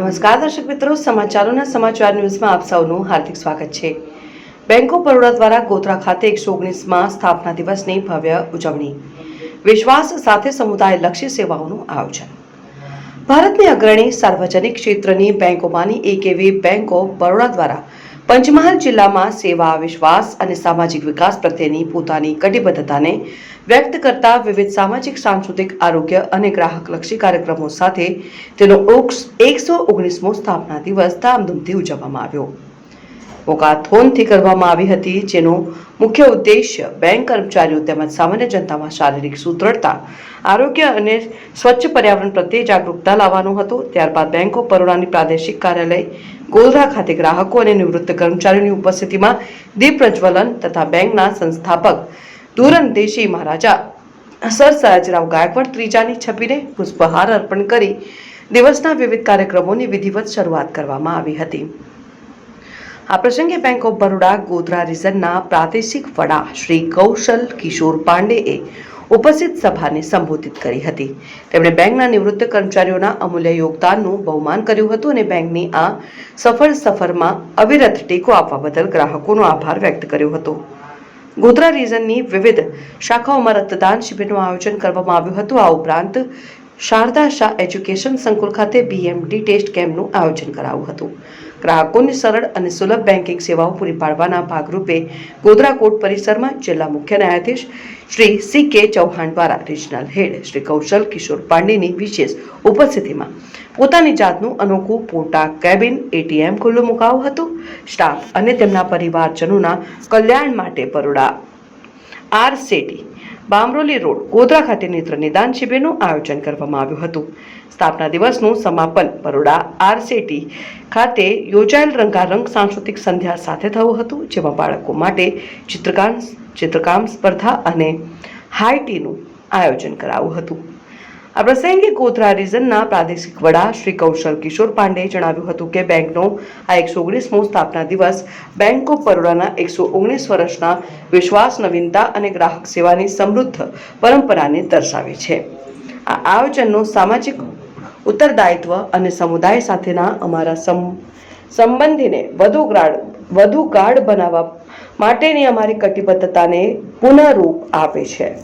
નમસ્કાર દર્શક મિત્રો, સમાચાર ન્યૂઝમાં આપ સૌનું હાર્દિક સ્વાગત છે। બેંક ઓફ બરોડા દ્વારા ગોધરા ખાતે 119માં સ્થાપના દિવસની ભવ્ય ઉજવણી, વિશ્વાસ સાથે સમુદાયલક્ષી સેવાઓનું આયોજન। ભારતની અગ્રણી સાર્વજનિક ક્ષેત્રની બેંકોમાંની એક એવી બેંક ઓફ બરોડા દ્વારા પંચમહાલ જિલ્લામાં સેવા, વિશ્વાસ અને સામાજિક વિકાસ પ્રત્યેની પોતાની કટિબદ્ધતાને વ્યક્ત કરતા વિવિધ સામાજિક, સાંસ્કૃતિક, આરોગ્ય અને ગ્રાહકલક્ષી કાર્યક્રમો સાથે તેનો 119મો સ્થાપના દિવસ ધામધૂમથી ઉજવવામાં આવ્યો। વોકાથોનથી કરવામાં આવી હતી, જેનો મુખ્ય ઉદ્દેશ્ય બેંક કર્મચારીઓ તેમજ સામાન્ય જનતામાં શારીરિક સુદૃઢતા, આરોગ્ય અને સ્વચ્છ પર્યાવરણ પ્રત્યે જાગૃતતા લાવવાનો હતો। ત્યારબાદ બેંક ઓફ બરોડાની પ્રાદેશિક કાર્યાલય ગોધરા ખાતે ગ્રાહકો અને નિવૃત્ત કર્મચારીઓની ઉપસ્થિતિમાં દીપ પ્રજ્વલન તથા બેંકના સંસ્થાપક દૂરંદેશી મહારાજા સર સયાજીરાવ ગાયકવાડ ત્રીજાની છબીને પુષ્પહાર અર્પણ કરી દિવસના વિવિધ કાર્યક્રમોની વિધિવત શરૂઆત કરવામાં આવી હતી। આ પ્રસંગે બેંક ઓફ બરોડા ગોધરા રિજનના પ્રાદેશિક વડા શ્રી કૌશલ કિશોર પાંડેએ ઉપસ્થિત સભાને સંબોધિત કરી હતી। તેમણે બેંકના નિવૃત્ત કર્મચારીઓના અમૂલ્ય યોગદાનનું બહુમાન કર્યું હતું અને બેંકની આ સફળ સફરમાં અવિરત ટેકો આપવા બદલ ગ્રાહકોનો આભાર વ્યક્ત કર્યો હતો। ગોધરા રિજનની વિવિધ શાખાઓમાં રક્તદાન શિબિરનું આયોજન કરવામાં આવ્યું હતું। આ ઉપરાંત શારદા શાહ એજ્યુકેશન સંકુલ ખાતે BMD ટેસ્ટ કેમ્પનું આયોજન કરાયું હતું। ગ્રાહકોને સરળ અને સુલભ બેન્કિંગ સેવાઓ પૂરી પાડવાના ભાગરૂપે ગોધરા કોર્ટ પરિસરમાં જિલ્લા મુખ્ય ન્યાયાધીશ શ્રી CK ચૌહાણ દ્વારા રિજનલ હેડ શ્રી કૌશલ કિશોર પાંડેની વિશેષ ઉપસ્થિતિમાં પોતાની જાતનું અનોખું પોટા કેબિન ATM ખુલ્લું મુકાયું હતું। સ્ટાફ અને તેમના પરિવારજનોના કલ્યાણ માટે બરોડા RCT બામરોલી રોડ ગોધરા ખાતે નેત્ર નિદાન શિબિરનું આયોજન કરવામાં આવ્યું હતું। સ્થાપના દિવસનું સમાપન બરોડા RCT ખાતે યોજાયેલ રંગારંગ સાંસ્કૃતિક સંધ્યા સાથે થયું હતું, જેમાં બાળકો માટે ચિત્રકામ સ્પર્ધા અને હાઈ ટીનું આયોજન કરાયું હતું। આ પ્રસંગે ગોધરા રિજનના પ્રાદેશિક વડા શ્રી કૌશલ કિશોર પાંડેએ જણાવ્યું હતું કે બેંકનો આ 119મો સ્થાપના દિવસ બેંક ઓફ બરોડાના 119 વર્ષના વિશ્વાસ, નવીનતા અને ગ્રાહક સેવાની સમૃદ્ધ પરંપરાને દર્શાવે છે। આ આયોજનનો સામાજિક ઉત્તરદાયિત્વ અને સમુદાય સાથેના અમારા સંબંધને વધુ ગાઢ બનાવવા માટેની અમારી કટિબદ્ધતાને પુનઃરૂપ આપે છે।